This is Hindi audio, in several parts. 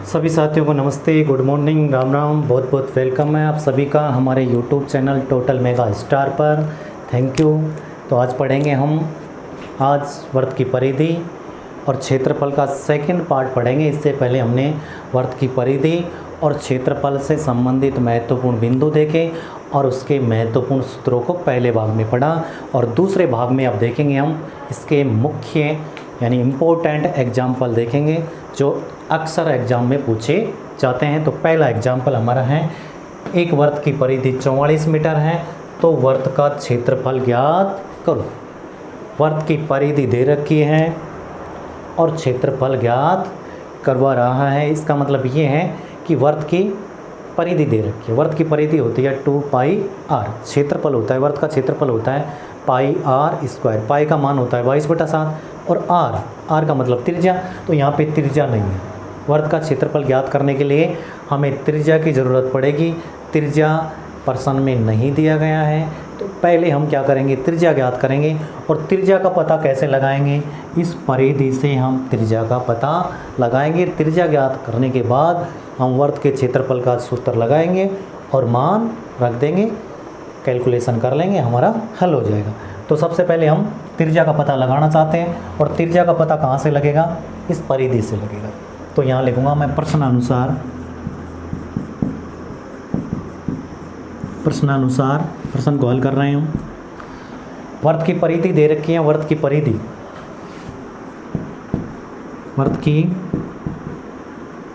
सभी साथियों को नमस्ते, गुड मॉर्निंग, राम राम। बहुत बहुत वेलकम है आप सभी का हमारे YouTube channel Total Mega Star पर। Thank you. तो आज पढ़ेंगे हम वर्त की परिधि और क्षेत्रफल का सेकंड पार्ट पढ़ेंगे। इससे पहले हमने वर्त की परिधि और क्षेत्रफल से संबंधित महत्वपूर्ण बिंदु देखे और उसके महत्वपूर्ण सूत्रों को पहले भाग में पढ़ा, और दूसरे भाग में अब देखेंगे हम इसके मुख्य यानी इम्पोर्टेंट एग्जाम्पल देखेंगे जो अक्सर एग्ज़ाम में पूछे जाते हैं। तो पहला एग्जाम्पल हमारा है, एक वर्त की परिधि 44 मीटर है, तो वर्त का क्षेत्रफल ज्ञात करो। वर्त की परिधि दे रखी है और क्षेत्रफल ज्ञात करवा रहा है। इसका मतलब ये है कि वर्त की परिधि दे रखी है। वर्त की परिधि होती है 2πr, क्षेत्रफल होता है वर्त का क्षेत्रफल होता है πr²। पाई का मान होता है 22/7 और r का मतलब त्रिज्या, तो यहाँ पे त्रिज्या नहीं है। वर्त का क्षेत्रफल ज्ञात करने के लिए हमें त्रिज्या की ज़रूरत पड़ेगी। त्रिज्या प्रश्न में नहीं दिया गया है, तो पहले हम क्या करेंगे, त्रिज्या ज्ञात करेंगे। और त्रिज्या का पता कैसे लगाएंगे, इस परिधि से हम त्रिज्या का पता लगाएंगे। त्रिज्या ज्ञात करने के बाद हम वर्त के क्षेत्रफल का सूत्र लगाएंगे और मान रख देंगे, कैलकुलेशन कर लेंगे, हमारा हल हो जाएगा। तो सबसे पहले हम त्रिज्या का पता लगाना चाहते हैं, और त्रिज्या का पता कहाँ से लगेगा, इस परिधि से लगेगा। तो यहाँ लिखूँगा मैं प्रश्नानुसार प्रश्न को हल कर रहे हूँ। वर्त की परिधि दे रखी है। वर्त की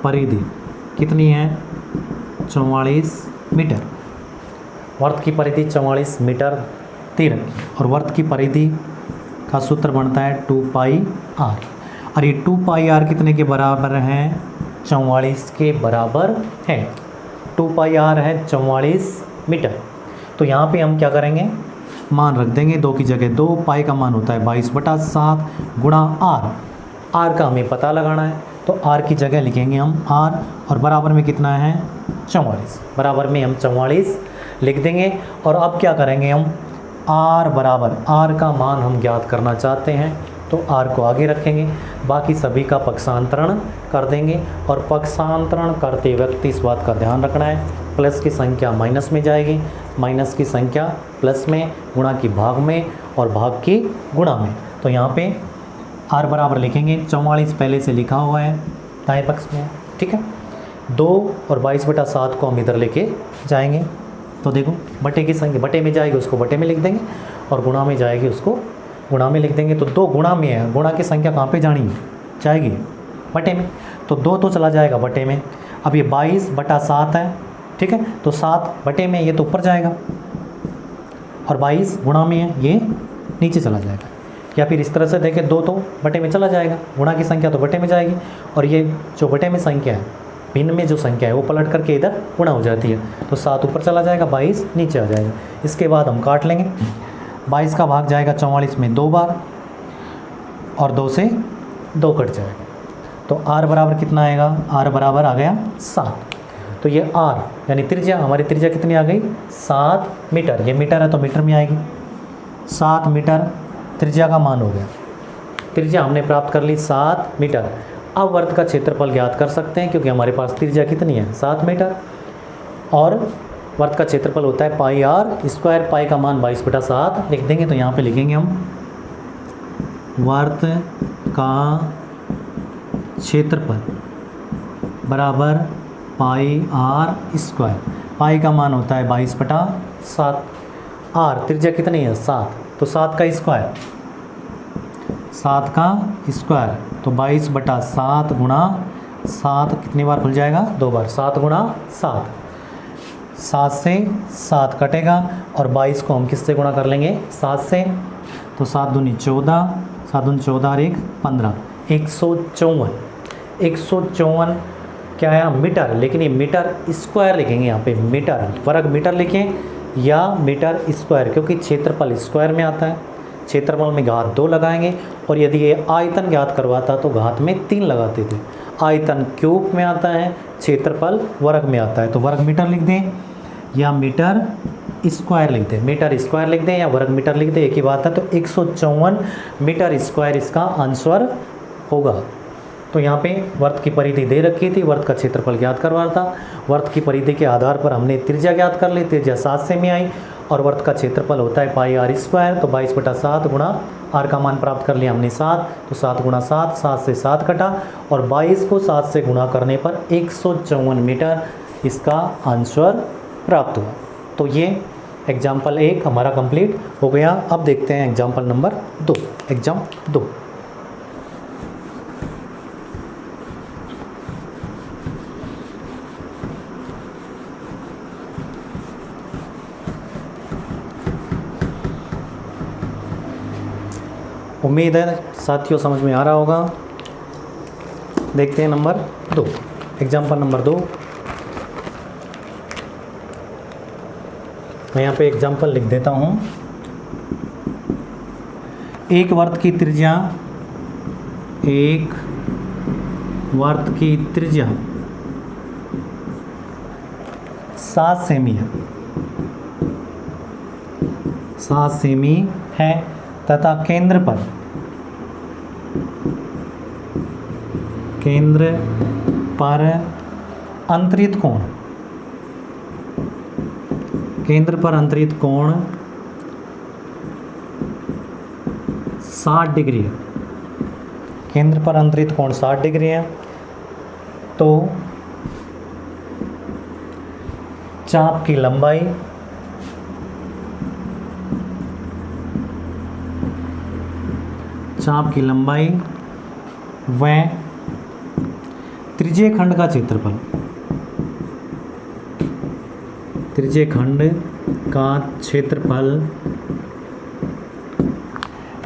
परिधि कितनी है, 44 मीटर। वर्त की परिधि 44 मीटर दे रखी है, और वर्त की परिधि का सूत्र बनता है 2πr। और ये 2πr कितने के बराबर है, 44 के बराबर है। 2πr है 44 मीटर। तो यहाँ पे हम क्या करेंगे, मान रख देंगे 2 की जगह 2। पाई का मान होता है 22/7 गुणा r का हमें पता लगाना है, तो r की जगह लिखेंगे हम r, और बराबर में कितना है 44। बराबर में हम 44 लिख देंगे। और अब क्या करेंगे हम, r बराबर r का मान हम ज्ञात करना चाहते हैं, तो r को आगे रखेंगे, बाकी सभी का पक्षांतरण कर देंगे। और पक्षांतरण करते वक्त इस बात का ध्यान रखना है, प्लस की संख्या माइनस में जाएगी, माइनस की संख्या प्लस में, गुणा की भाग में और भाग की गुणा में। तो यहाँ पे r बराबर लिखेंगे 44 पहले से लिखा हुआ है दाएं पक्ष में, ठीक है। 2 और 22/7 को हम इधर लेके जाएंगे, तो देखो बटे की संख्या बटे में जाएगी, उसको बटे में लिख देंगे, और गुणा में जाएगी, उसको गुणा में लिख देंगे। तो 2 गुणा में है, गुणा की संख्या कहाँ पे जानी है, जाएगी बटे में, तो 2 तो चला जाएगा बटे में। अब ये 22/7 है, ठीक है, तो 7 बटे में, ये तो ऊपर जाएगा, और 22 गुणा में है, ये नीचे चला जाएगा। या फिर इस तरह से देखें, 2 तो बटे में चला जाएगा, गुणा की संख्या तो बटे में जाएगी, और ये जो बटे में संख्या है, भिन्न में जो संख्या है, वो पलट करके इधर गुणा हो जाती है, तो 7 ऊपर चला जाएगा, 22 नीचे आ जाएगा। इसके बाद हम काट लेंगे, 22 का भाग जाएगा 44 में 2 बार, और 2 से 2 कट जाएगा। तो r बराबर कितना आएगा, r बराबर आ गया 7। तो ये r यानी त्रिज्या, हमारी त्रिज्या कितनी आ गई, 7 मीटर। ये मीटर है तो मीटर में आएगी, 7 मीटर त्रिज्या का मान हो गया। त्रिज्या हमने प्राप्त कर ली 7 मीटर। अब वर्त का क्षेत्रफल ज्ञात कर सकते हैं, क्योंकि हमारे पास त्रिज्या कितनी है, 7 मीटर, और वर्त का क्षेत्रफल होता है πr²। पाई का मान 22/7 लिख देंगे, तो यहाँ पे लिखेंगे हम वर्त का क्षेत्रफल बराबर πr²। पाई का मान होता है 22/7, r त्रिज्या कितनी है 7, तो 7 का स्क्वायर, 7 का स्क्वायर, तो 22/7 गुणा 7 कितनी बार खुल जाएगा, 2 बार, 7 गुणा 7, 7 से 7 कटेगा, और 22 को हम किससे गुणा कर लेंगे, 7 से, तो 7 दूनी 14, 7 दूनी 14 और 1 15, 154 क्या है मीटर, लेकिन ये मीटर स्क्वायर लिखेंगे यहाँ पे, मीटर वर्ग मीटर लिखें या मीटर स्क्वायर, क्योंकि क्षेत्रफल स्क्वायर में आता है। क्षेत्रफल में घात 2 लगाएंगे, और यदि ये आयतन ज्ञात करवाता तो घात में 3 लगाते थे। आयतन क्यूब में आता है, क्षेत्रफल वर्ग में आता है, तो वर्ग मीटर लिख दें या मीटर स्क्वायर लिख दें, मीटर स्क्वायर लिख दें या वर्ग मीटर लिख दें, एक ही बात है। तो 154 मीटर स्क्वायर इसका आंसर होगा। तो यहाँ पे वर्त की परिधि दे रखी थी, वर्त का क्षेत्रफल ज्ञात करवा था। वर्त की परिधि के आधार पर हमने त्रिज्या ज्ञात कर ली, त्रिज्या 7 सेमी आई और वर्त का क्षेत्रफल होता है पाई आर स्क्वायर, तो 22/7 गुणा आर का मान प्राप्त कर लिया हमने 7, तो 7 गुणा 7, 7 से 7 कटा और 22 को 7 से गुणा करने पर 154 मीटर इसका आंसर प्राप्त हुआ। तो ये एग्जाम्पल 1 हमारा कंप्लीट हो गया। अब देखते हैं एग्जाम्पल नंबर 2। एग्जाम 2, उम्मीद है साथियों समझ में आ रहा होगा। देखते हैं नंबर 2, एग्जाम्पल नंबर 2। मैं यहाँ पे एग्जाम्पल लिख देता हूँ। एक वर्त की त्रिज्या 7 सेमी है, 7 सेमी है तथा केंद्र पर अंतरित कोण 60 डिग्री है। केंद्र पर अंतरित कोण 60 डिग्री है। तो चाप की लंबाई व त्रिज्यीय खंड का क्षेत्रफल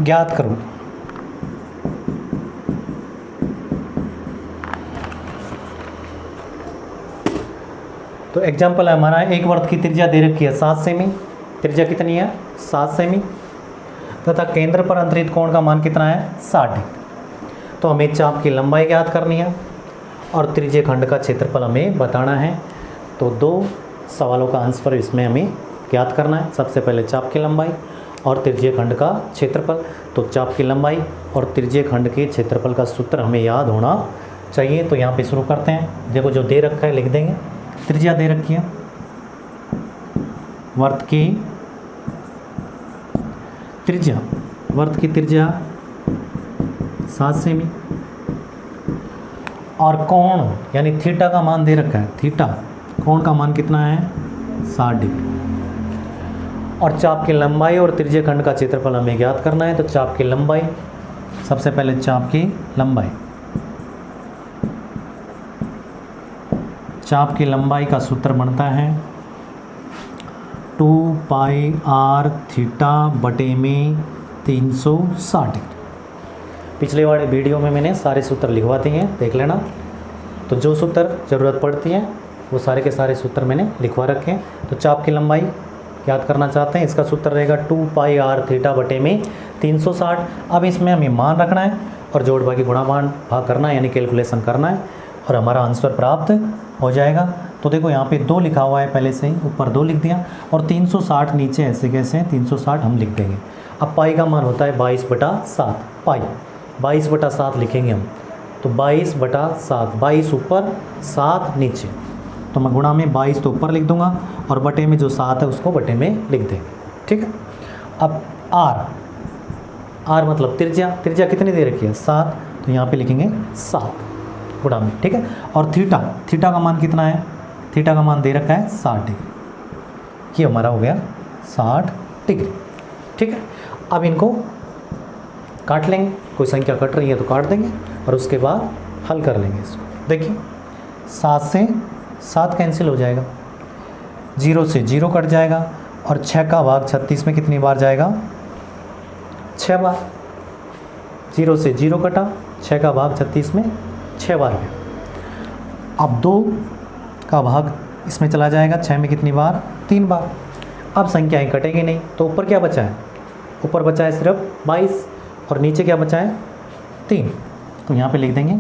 ज्ञात करो। तो एग्जाम्पल है हमारा, एक वर्त की त्रिज्या दे रखी है 7 सेमी। त्रिज्या कितनी है? 7 सेमी तथा केंद्र पर अंतरित कोण का मान कितना है? 60 डिग्री। तो हमें चाप की लंबाई ज्ञात करनी है और त्रिज्यीय खंड का क्षेत्रफल हमें बताना है। तो 2 सवालों का आंसर इसमें हमें ज्ञात करना है। सबसे पहले चाप की लंबाई और त्रिज्यीय खंड का क्षेत्रफल। तो चाप की लंबाई और त्रिज्यीय खंड के क्षेत्रफल का सूत्र हमें याद होना चाहिए। तो यहाँ पे शुरू करते हैं। देखो जो दे रखा है लिख देंगे। त्रिज्या दे रखी है, वर्त की त्रिज्या 7 सेमी और कोण यानी थीटा का मान दे रखा है। थीटा कोण का मान कितना है? 60 डिग्री। और चाप की लंबाई और त्रिज्यीय खंड का क्षेत्रफल हमें ज्ञात करना है। तो चाप की लंबाई, सबसे पहले चाप की लंबाई का सूत्र बनता है 2 पाई आर थीटा बटे में 360। पिछले वाले वीडियो में मैंने सारे सूत्र लिखवा दिए हैं, देख लेना। तो जो सूत्र ज़रूरत पड़ती है वो सारे के सारे सूत्र मैंने लिखवा रखे हैं। तो चाप की लंबाई याद करना चाहते हैं, इसका सूत्र रहेगा 2 पाई आर थीटा बटे में 360। अब इसमें हमें मान रखना है और जोड़ भागी गुणा भाग करना है, यानी कैलकुलेशन करना है और हमारा आंसर प्राप्त हो जाएगा। तो देखो यहाँ पे 2 लिखा हुआ है पहले से ही, ऊपर 2 लिख दिया और 360 नीचे ऐसे कैसे 360 हम लिख देंगे। अब पाई का मान होता है 22/7। पाई 22/7 लिखेंगे हम। तो 22/7, 22 ऊपर 7 नीचे। तो मैं गुणा में 22 तो ऊपर लिख दूंगा और बटे में जो 7 है उसको बटे में लिख देंगे। ठीक है। अब आर मतलब त्रिज्या कितनी दे रखी है? 7। तो यहाँ पे लिखेंगे 7 गुणा में। ठीक है। और थीटा का मान कितना है? थीटा का मान दे रखा है 60 डिग्री। ये हमारा हो गया 60 डिग्री। ठीक है। अब इनको काट लेंगे, कोई संख्या कट रही है तो काट देंगे और उसके बाद हल कर लेंगे इसको। देखिए 7 से 7 कैंसिल हो जाएगा, 0 से 0 कट जाएगा और 6 का भाग 36 में कितनी बार जाएगा? 6 बार। 0 से 0 कटा, 6 का भाग 36 में 6 बार गया। अब 2 का भाग इसमें चला जाएगा, 6 में कितनी बार? 3 बार। अब संख्याएं कटेंगी नहीं, तो ऊपर क्या बचा है? ऊपर बचा है सिर्फ 22 और नीचे क्या बचा है? 3। तो यहाँ पे लिख देंगे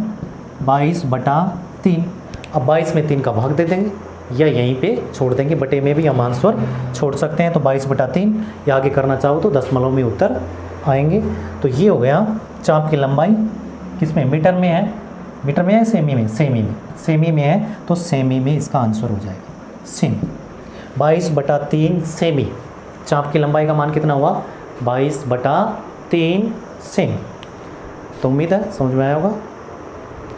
22/3। अब 22 में 3 का भाग दे देंगे या यहीं पे छोड़ देंगे, बटे में भी हम आंसर छोड़ सकते हैं। तो 22/3 या आगे करना चाहो तो दशमलव में उत्तर आएंगे। तो ये हो गया चाप की लंबाई, किस में? मीटर में है। मीटर में है सेमी में? सेमी में है, तो सेमी में इसका आंसर हो जाएगा सेमी। 22/3 सेमी। चाप की लंबाई का मान कितना हुआ? 22/3 सेमी। तो उम्मीद है समझ में आया होगा।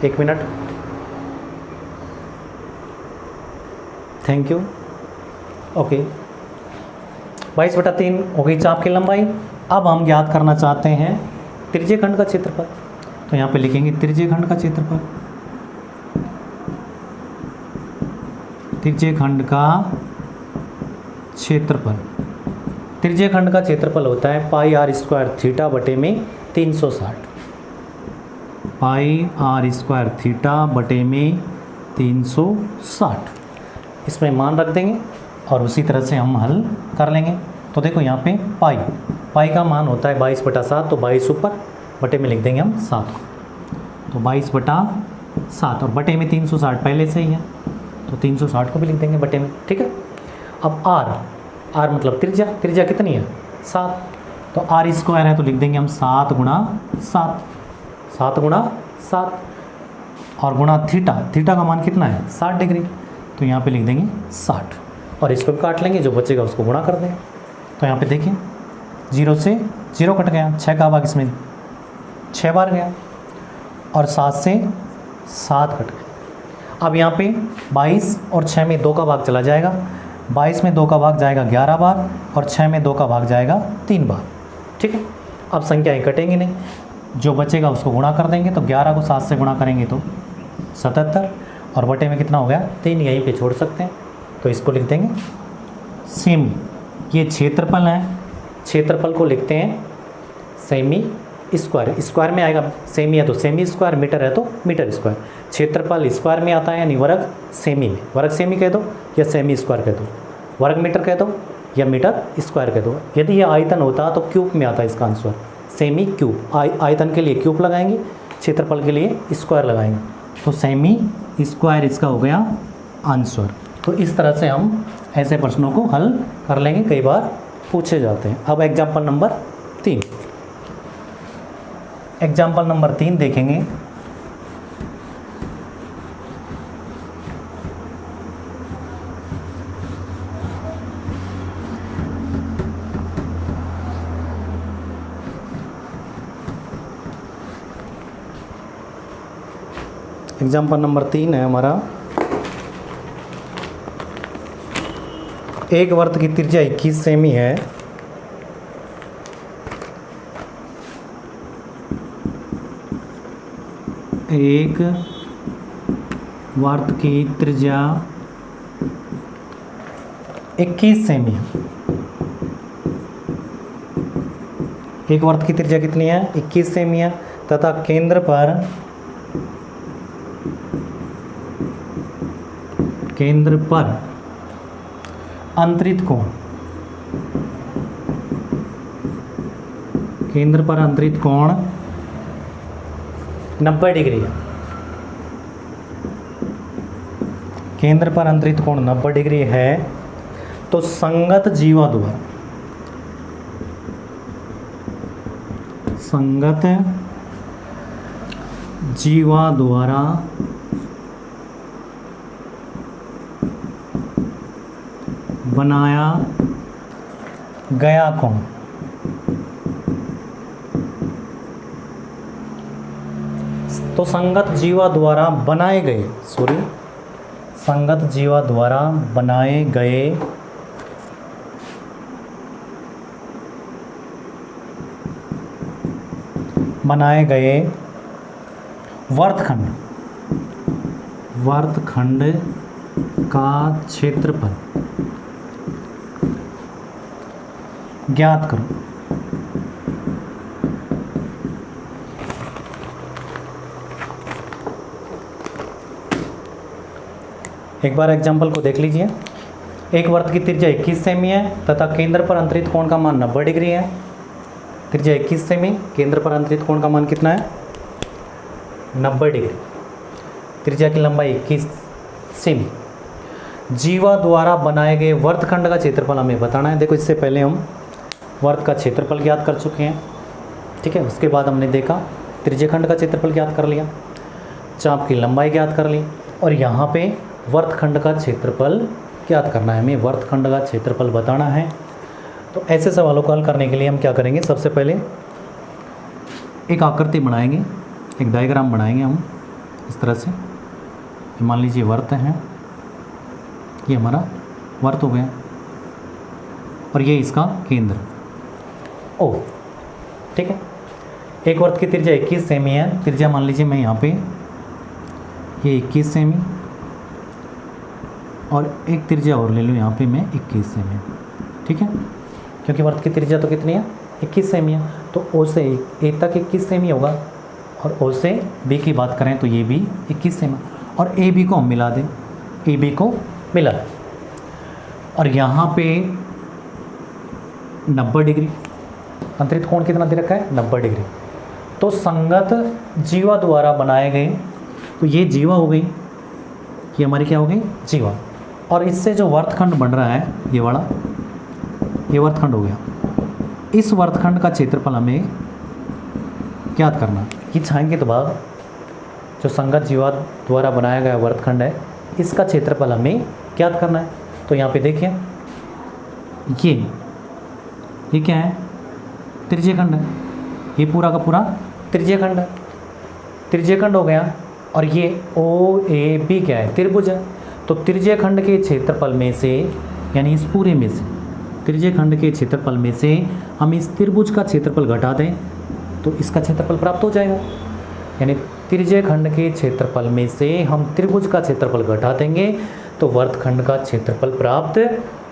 1 मिनट, थैंक यू। ओके, 22/3 हो गई चाप की लंबाई। अब हम ज्ञात करना चाहते हैं त्रिज्यीय खंड का क्षेत्रफल। तो यहाँ पे लिखेंगे त्रिज्यीय खंड का क्षेत्रफल। त्रिज्यीय खंड का क्षेत्रफल, त्रिज्यीय खंड का क्षेत्रफल होता है πr² थीटा बटे में 360। πr² थीटा बटे में 360, इसमें मान रख देंगे और उसी तरह से हम हल कर लेंगे। तो देखो यहाँ पे पाई का मान होता है 22/7, तो 22 ऊपर, बटे में लिख देंगे हम 7 को, तो 22/7 और बटे में 360 पहले से ही है, तो 360 को भी लिख देंगे बटे में। ठीक है। अब आर मतलब त्रिज्या कितनी है? 7, तो r² है तो लिख देंगे हम 7 गुणा 7 और गुणा थीटा का मान कितना है? 60 डिग्री, तो यहाँ पे लिख देंगे 60 और इसको भी काट लेंगे, जो बचेगा उसको गुणा कर देंगे। तो यहाँ पे देखिए 0 से 0 कट गया, 6 का भाग इसमें 6 बार गया और 7 से 7 कट गया। अब यहाँ पे 22 और 6 में 2 का भाग चला जाएगा, 22 में 2 का भाग जाएगा 11 बार और 6 में 2 का भाग जाएगा 3 बार। ठीक है। अब संख्याएँ कटेंगी नहीं, जो बचेगा उसको गुणा कर देंगे, तो 11 को 7 से गुणा करेंगे तो 77 और बटे में कितना हो गया? 3, यहीं पे छोड़ सकते हैं, तो इसको लिख देंगे सेमी। ये क्षेत्रफल है, क्षेत्रफल को लिखते हैं सेमी स्क्वायर में आएगा, सेमी है तो सेमी स्क्वायर, मीटर है तो मीटर स्क्वायर। क्षेत्रफल स्क्वायर में आता है, यानी वर्ग सेमी में। वर्ग सेमी कह दो या सेमी स्क्वायर कह दो, वर्ग मीटर कह दो या मीटर स्क्वायर कह दो। यदि ये आयतन होता तो क्यूब में आता है इसका आंसर, सेमी क्यूब। आयतन के लिए क्यूब लगाएंगे, क्षेत्रफल के लिए स्क्वायर लगाएंगे, तो सेमी स्क्वायर इसका हो गया आंसर। तो इस तरह से हम ऐसे प्रश्नों को हल कर लेंगे, कई बार पूछे जाते हैं। अब एग्जाम्पल नंबर 3, एग्जाम्पल नंबर 3 देखेंगे। एग्जाम्पल नंबर 3 है हमारा, एक वर्त की त्रिज्या 21 सेमी है, एक वर्त की त्रिज्या 21 सेमी है। एक वर्त की त्रिज्या कितनी है? 21 सेमी है, तथा केंद्र पर अंतरित कोण, केंद्र पर अंतरित कोण 90 डिग्री है। केंद्र पर अंतरित कोण 90 डिग्री है, तो संगत जीवा द्वारा बनाया गया कोण तो संगत जीवा द्वारा बनाए गए वर्तखंड का क्षेत्रफल ज्ञात करो। एक बार एग्जाम्पल को देख लीजिए। एक वर्त की त्रिज्या 21 सेमी है तथा केंद्र पर अंतरित कोण का मान 90 डिग्री है। त्रिज्या 21 सेमी, केंद्र पर अंतरित कोण का मान कितना है? 90 डिग्री। त्रिज्या की लंबाई 21 सेमी। जीवा द्वारा बनाए गए वर्तखंड का क्षेत्रफल हमें बताना है। देखो, इससे पहले हम वर्त का क्षेत्रफल ज्ञात कर चुके हैं, ठीक है। उसके बाद हमने देखा त्रिज्यखंड का क्षेत्रफल ज्ञात कर लिया। चाप की लंबाई ज्ञात कर ली, और यहाँ पे वर्तखंड का क्षेत्रफल ज्ञात करना है, हमें वर्तखंड का क्षेत्रफल बताना है। तो ऐसे सवालों को हल करने के लिए हम क्या करेंगे, सबसे पहले एक आकृति बनाएंगे, एक डायग्राम बनाएंगे हम इस तरह से। मान लीजिए वर्त है, ये हमारा वर्त हो गया, और ये इसका केंद्र ओ, ठीक है। एक वर्त की त्रिज्या 21 सेमी है, त्रिज्या मान लीजिए मैं यहाँ पे ये 21 सेमी, और एक त्रिज्या और ले लूँ यहाँ पे मैं 21 सेमी, ठीक है, क्योंकि वर्त की त्रिज्या तो कितनी है, 21 सेमी है। तो ओ से ए तक 21 सेमी होगा, और ओ से बी की बात करें तो ये भी 21 सेमी, और ए बी को हम मिला दें, ए बी को मिला दें, और यहाँ पे 90 डिग्री, अंतरित कोण कितना दे रखा है, 90 डिग्री। तो संगत जीवा द्वारा बनाए गए, तो ये जीवा हो गई, ये हमारी क्या हो गई, जीवा, और इससे जो वर्तखंड बन रहा है ये वाला, ये वर्तखंड हो गया। इस वर्तखंड का क्षेत्रफल हमें ज्ञात करना, ये छाएंगे तो बाद जो संगत जीवा द्वारा बनाया गया वर्तखंड है, इसका क्षेत्रफल हमें ज्ञात करना है। तो यहाँ पे देखिए ये क्या है, त्रिज्यखंड है, ये पूरा का पूरा त्रिज्यखंड है, त्रिज्यखंड हो गया। और ये ओ ए बी क्या है, त्रिभुज है। तो त्रिज्यखंड के क्षेत्रफल में से, यानी इस पूरे में से, त्रिज्यखंड के क्षेत्रफल में से हम इस त्रिभुज का क्षेत्रफल घटा दें तो इसका क्षेत्रफल प्राप्त हो जाएगा। यानी त्रिज्यखंड के क्षेत्रफल में से हम त्रिभुज का क्षेत्रफल घटा देंगे तो वर्तखंड का क्षेत्रफल प्राप्त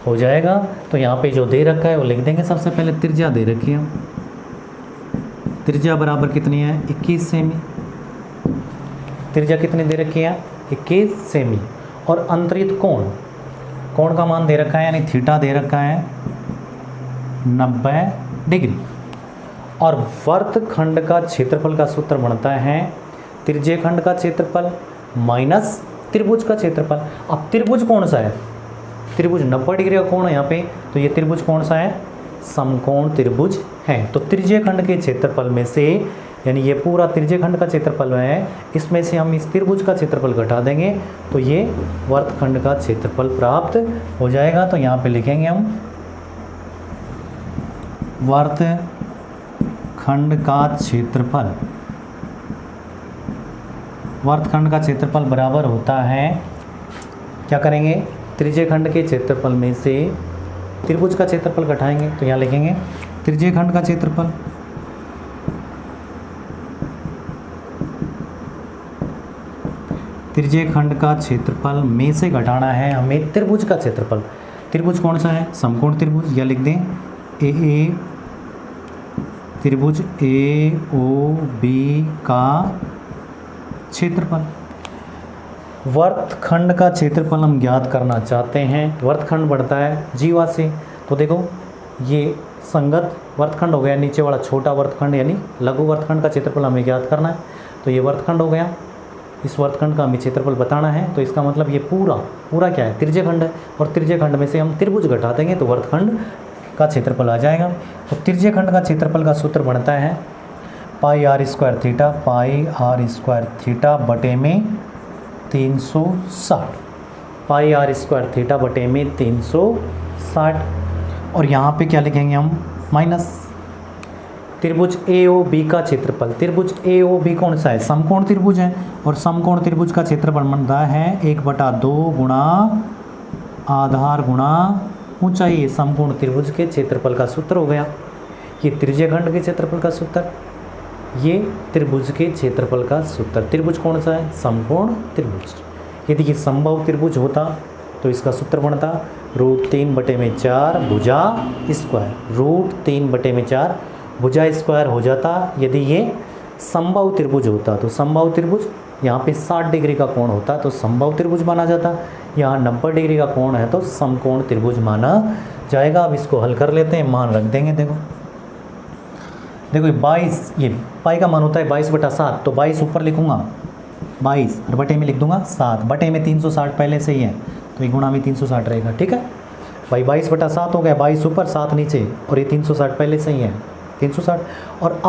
हो जाएगा। तो यहाँ पे जो दे रखा है वो लिख देंगे। सबसे पहले त्रिज्या दे रखी है, त्रिज्या बराबर कितनी है, 21 सेमी। त्रिज्या कितनी दे रखी है, 21 सेमी। और अंतरित कोण, कोण का मान दे रखा है, यानी थीटा दे रखा है 90 डिग्री। और वर्तखंड का क्षेत्रफल का सूत्र बनता है त्रिज्यखंड का क्षेत्रफल माइनस त्रिभुज का क्षेत्रफल। अब त्रिभुज कौन सा है, त्रिभुज 90 डिग्री का कोण है यहाँ पे, तो ये त्रिभुज कौन सा है, समकोण त्रिभुज है। तो त्रिज्यखंड के क्षेत्रफल में से, यानी ये पूरा त्रिज्यखंड का क्षेत्रफल है, इसमें से हम इस त्रिभुज का क्षेत्रफल घटा देंगे तो ये वर्तखंड का क्षेत्रफल प्राप्त हो जाएगा। तो यहाँ पे लिखेंगे हम वर्तखंड का क्षेत्रफल, वर्तखंड का क्षेत्रफल बराबर होता है, क्या करेंगे, त्रिज्यखंड के क्षेत्रफल में से त्रिभुज का क्षेत्रफल घटाएंगे। तो यहाँ लिखेंगे त्रिज्यखंड का क्षेत्रफल त्रिज्यखंड का क्षेत्रफल में से घटाना है हमें त्रिभुज का क्षेत्रफल। त्रिभुज कौन सा है, समकोण त्रिभुज, या लिख दें ए त्रिभुज ए ओ बी का क्षेत्रफल। वर्तखंड का क्षेत्रफल हम ज्ञात करना चाहते हैं, वर्तखंड बढ़ता है जीवा से। तो देखो ये संगत वर्तखंड हो गया, नीचे वाला छोटा वर्तखंड यानी लघु वर्तखंड का क्षेत्रफल हमें ज्ञात करना है। तो ये वर्तखंड हो गया, इस वर्तखंड का हमें क्षेत्रफल बताना है। तो इसका मतलब ये पूरा क्या है, त्रिज्यखंड है, और त्रिज्यखंड में से हम त्रिभुज घटा देंगे तो वर्तखंड का क्षेत्रफल आ जाएगा। तो त्रिज्यखंड का क्षेत्रफल का सूत्र बनता है pi R square theta, pi R square theta बटे में 360, पाई आर स्क्वायर थीटा बटे में 360। और यहाँ पे क्या लिखेंगे हम, माइनस त्रिभुज ए ओ बी का क्षेत्रफल। त्रिभुज ए ओ बी कौन सा है, समकोण त्रिभुज है, और समकोण त्रिभुज का क्षेत्रफल बनता है 1/2 गुणा आधार गुणा ऊंचाई। समकोण त्रिभुज के क्षेत्रफल का सूत्र हो गया। ये त्रिज्यखंड के क्षेत्रफल का सूत्र, ये त्रिभुज के क्षेत्रफल का सूत्र। त्रिभुज कौन सा है, समकोण त्रिभुज। यदि ये समबाहु त्रिभुज होता तो इसका सूत्र बनता √3/4 भुजा स्क्वायर, √3/4 भुजा स्क्वायर हो जाता। यदि ये समबाहु त्रिभुज होता तो समबाहु त्रिभुज यहाँ पे 60 डिग्री का कोण होता तो समबाहु त्रिभुज माना जाता, यहाँ 90 डिग्री का कोण है तो समकोण त्रिभुज माना जाएगा। अब इसको हल कर लेते हैं, मान रख देंगे। देखो 22, ये पाई का मान होता है 22/7, तो 22 ऊपर लिखूंगा 22 और बटे में लिख दूंगा 7, बटे में 360 पहले से ही है तो ये गुणा में 360 रहेगा। ठीक है भाई, 22/7 हो गया, 22 ऊपर 7 नीचे, और ये 360 पहले से ही है 360। और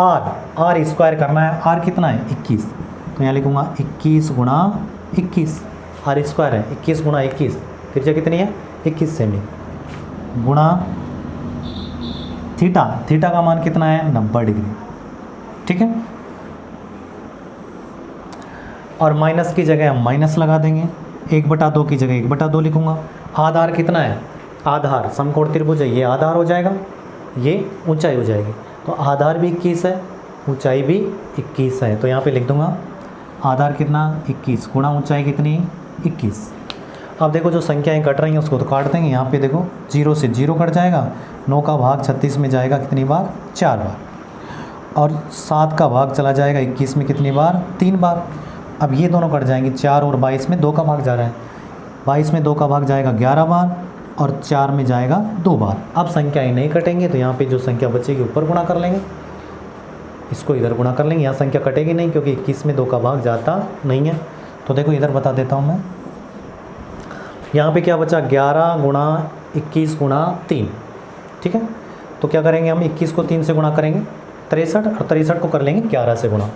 आर स्क्वायर करना है, आर कितना है 21, तो यहाँ लिखूँगा 21 गुणा 21, आर स्क्वायर है 21 गुणा 21, त्रिज्या कितनी है 21 सेमी, गुणा थीटा, थीटा का मान कितना है 90 डिग्री, ठीक है। और माइनस की जगह हम माइनस लगा देंगे, 1/2 की जगह 1/2 लिखूँगा। आधार कितना है, आधार समकोण त्रिभुज है, ये आधार हो जाएगा, ये ऊंचाई हो जाएगी, तो आधार भी 21 है, ऊंचाई भी 21 है, तो यहाँ पे लिख दूंगा आधार कितना 21 गुणा ऊंचाई कितनी 21। अब देखो जो संख्याएं कट रही हैं उसको तो काट देंगे, यहाँ पे देखो 0 से 0 कट जाएगा, 9 का भाग 36 में जाएगा कितनी बार 4 बार, और 7 का भाग चला जाएगा 21 में कितनी बार 3 बार। अब ये दोनों कट जाएंगे, 4 और 22 में 2 का भाग जा रहा है, 22 में 2 का भाग जाएगा 11 बार, और 4 में जाएगा 2 बार। अब संख्याएं नहीं कटेंगे तो यहाँ पे जो संख्या बचेगी ऊपर गुणा कर लेंगे, इसको इधर गुणा कर लेंगे, यहाँ संख्या कटेगी नहीं क्योंकि 21 में 2 का भाग जाता नहीं है। तो देखो इधर बता देता हूँ मैं, यहाँ पे क्या बचा 11 गुणा 21 गुणा 3, ठीक है। तो क्या करेंगे हम 21 को 3 से गुणा करेंगे 63, और 63 को कर लेंगे 11 से गुणा।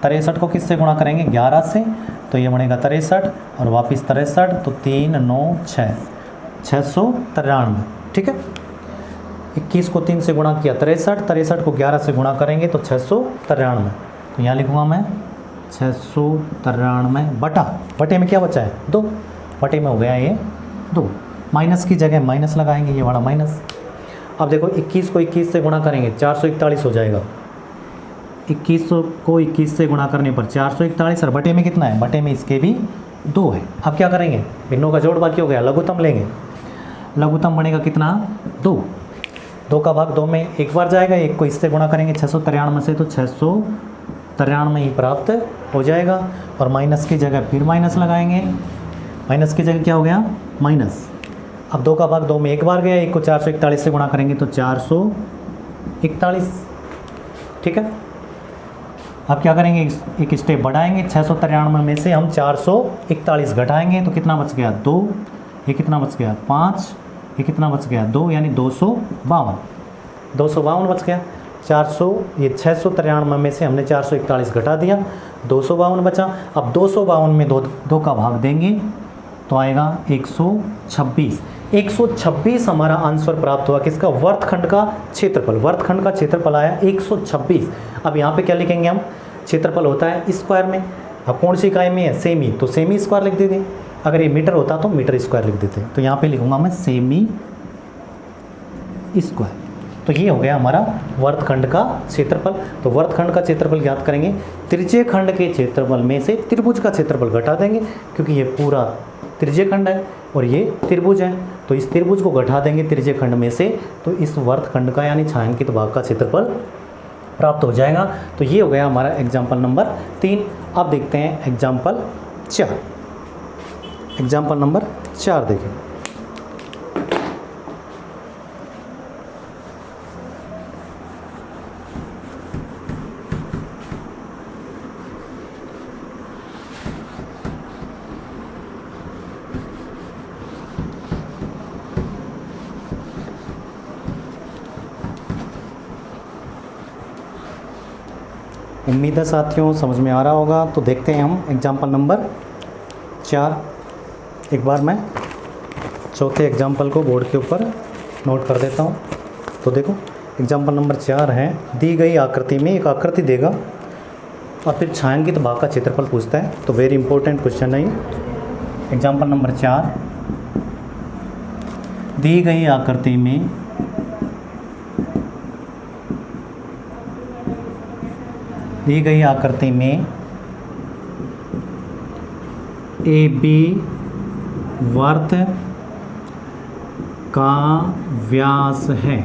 63 को किससे गुणा करेंगे 11 से, तो ये बनेगा 63 और वापस 63, तो 3 9 6 693, ठीक है। 21 को 3 से गुणा किया 63, 63 को 11 से गुणा करेंगे तो 693, तो यहाँ लिखूँगा मैं 693 बटे में क्या बचा है 2, बटे में हो गया ये 2, माइनस की जगह माइनस लगाएंगे, ये बड़ा माइनस। अब देखो 21 को 21 से गुणा करेंगे 441 हो जाएगा, 21 को 21 से गुणा करने पर 441, और बटे में कितना है, बटे में इसके भी 2 है। अब क्या करेंगे, भिन्नों का जोड़ बाकी हो गया, लघुत्तम लेंगे, लघुत्तम बनेगा कितना 2, 2 का भाग 2 में एक बार जाएगा, 1 को इससे गुणा करेंगे 693 से, तो 693 ही प्राप्त हो जाएगा। और माइनस की जगह फिर माइनस लगाएंगे, माइनस की जगह क्या हो गया माइनस। अब 2 का भाग 2 में एक बार गया, 1 को 441 से गुणा करेंगे तो 441, ठीक है। अब क्या करेंगे, एक स्टेप बढ़ाएंगे, 693 में से हम 441 घटाएंगे तो कितना बच गया 2, ये कितना बच गया 5, ये कितना बच गया 2, यानी 252 बच गया। 693 में से हमने 441 घटा दिया, 252 बचा। अब 252 में 2 का भाग देंगे तो आएगा 126, 126 हमारा आंसर प्राप्त हुआ किसका, वर्तखंड का क्षेत्रफल, वर्तखंड का क्षेत्रफल आया 126। अब यहाँ पे क्या लिखेंगे हम, क्षेत्रफल होता है स्क्वायर में, अब कौन सी इकाई में है सेमी, तो सेमी स्क्वायर लिख देंगे, अगर ये मीटर होता तो मीटर स्क्वायर लिख देते, तो यहाँ पे लिखूंगा मैं सेमी स्क्वायर। तो ये हो गया हमारा वर्तखंड का क्षेत्रफल। तो वर्तखंड का क्षेत्रफल ज्ञात करेंगे, त्रिज्य खंड के क्षेत्रफल में से त्रिभुज का क्षेत्रफल घटा देंगे, क्योंकि ये पूरा त्रिज्य खंड है और ये त्रिभुज है, तो इस त्रिभुज को घटा देंगे त्रिज्य खंड में से, तो इस वर्तखंड का यानी छायांकित भाग का क्षेत्रफल प्राप्त हो जाएगा। तो ये हो गया हमारा एग्जाम्पल नंबर 3। अब देखते हैं एग्जाम्पल 4। एग्जाम्पल नंबर 4 देखें। उम्मीद है साथियों समझ में आ रहा होगा। तो देखते हैं हम एग्जाम्पल नंबर 4। एक बार मैं चौथे एग्जाम्पल को बोर्ड के ऊपर नोट कर देता हूँ। तो देखो एग्जाम्पल नंबर 4 है, दी गई आकृति में एक आकृति देगा और फिर छायांकित भाग का क्षेत्रफल पूछता है। तो वेरी इंपॉर्टेंट क्वेश्चन है ये। एग्जाम्पल नंबर 4, दी गई आकृति में ए बी वर्त का व्यास है।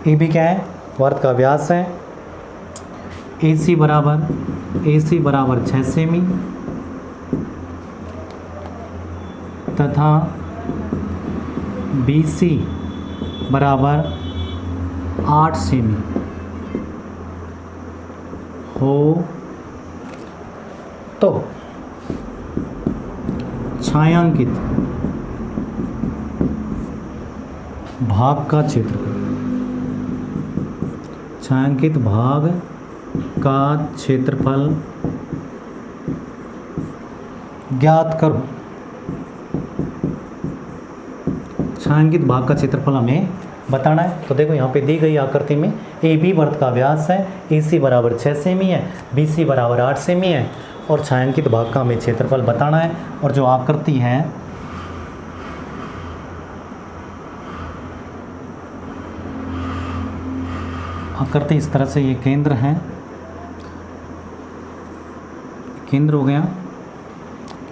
ए बी क्या है, वर्त का व्यास है। ए सी बराबर 6 सेमी तथा बी सी बराबर 8 सेमी हो तो छायांकित भाग का क्षेत्रफल, छायांकित भाग का क्षेत्रफल ज्ञात करो। छायांकित भाग का क्षेत्रफल हमें बताना है। तो देखो यहाँ पे दी गई आकृति में ए बी वृत्त का व्यास है, ए सी बराबर 6 सेमी है, बी सी बराबर 8 सेमी है और छायांकित भाग का हमें क्षेत्रफल बताना है। और जो आकृति है आकृति इस तरह से, ये केंद्र है, केंद्र हो गया,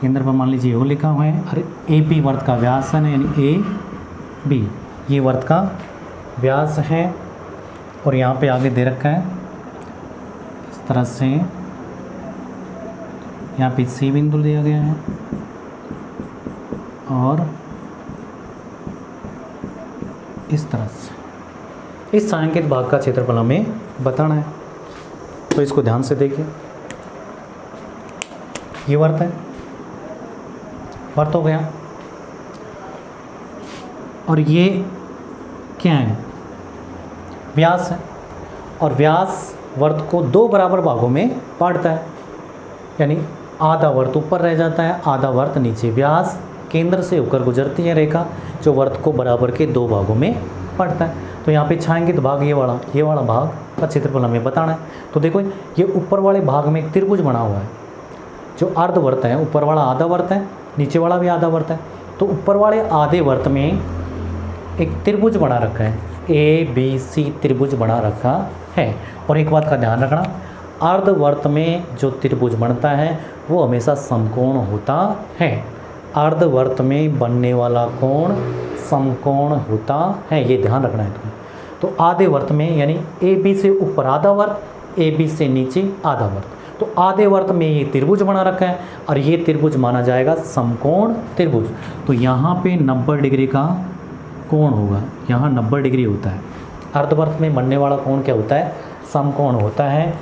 केंद्र पर मान लीजिए वो लिखा हुआ है। और ए बी वृत्त का व्यास है ना, यानी ए बी ये वृत्त का व्यास है। और यहाँ पे आगे दे रखा है इस तरह से, यहाँ पे सी बिंदु दिया गया है और इस तरह से इस छायांकित भाग का क्षेत्रफल हमें बताना है। तो इसको ध्यान से देखिए, ये वृत्त है, वृत्त हो गया और ये क्या है, व्यास है। और व्यास वृत्त को दो बराबर भागों में बांटता है, यानी आधा वृत्त ऊपर रह जाता है, आधा वृत्त नीचे। व्यास केंद्र से होकर गुजरती है रेखा जो वृत्त को बराबर के दो भागों में बांटता है। तो यहाँ पे छायांकित भाग ये वाला भाग का क्षेत्रफल हमें बताना है। तो देखो ये ऊपर वाले भाग में एक त्रिभुज बना हुआ है, जो अर्धवृत्त है, ऊपर वाला आधा वृत्त है, नीचे वाला भी आधा वृत्त है। तो ऊपर वाले आधे वृत्त में एक त्रिभुज बना रखा है, ए बी सी त्रिभुज बना रखा है। और एक बात का ध्यान रखना, अर्धवृत्त में जो त्रिभुज बनता है वो हमेशा समकोण होता है। अर्धवृत्त में बनने वाला कोण समकोण होता है, ये ध्यान रखना है तुम्हें। तो आधे वृत्त में, यानी ए बी से ऊपर आधा वृत्त, ए बी से नीचे आधा वृत्त, तो आधे वृत्त में ये त्रिभुज बना रखा है और ये त्रिभुज माना जाएगा समकोण त्रिभुज। तो यहाँ पे 90 डिग्री का कोण होगा, यहाँ 90 डिग्री होता है। अर्धवृत्त में बनने वाला कोण क्या होता है, समकोण होता है।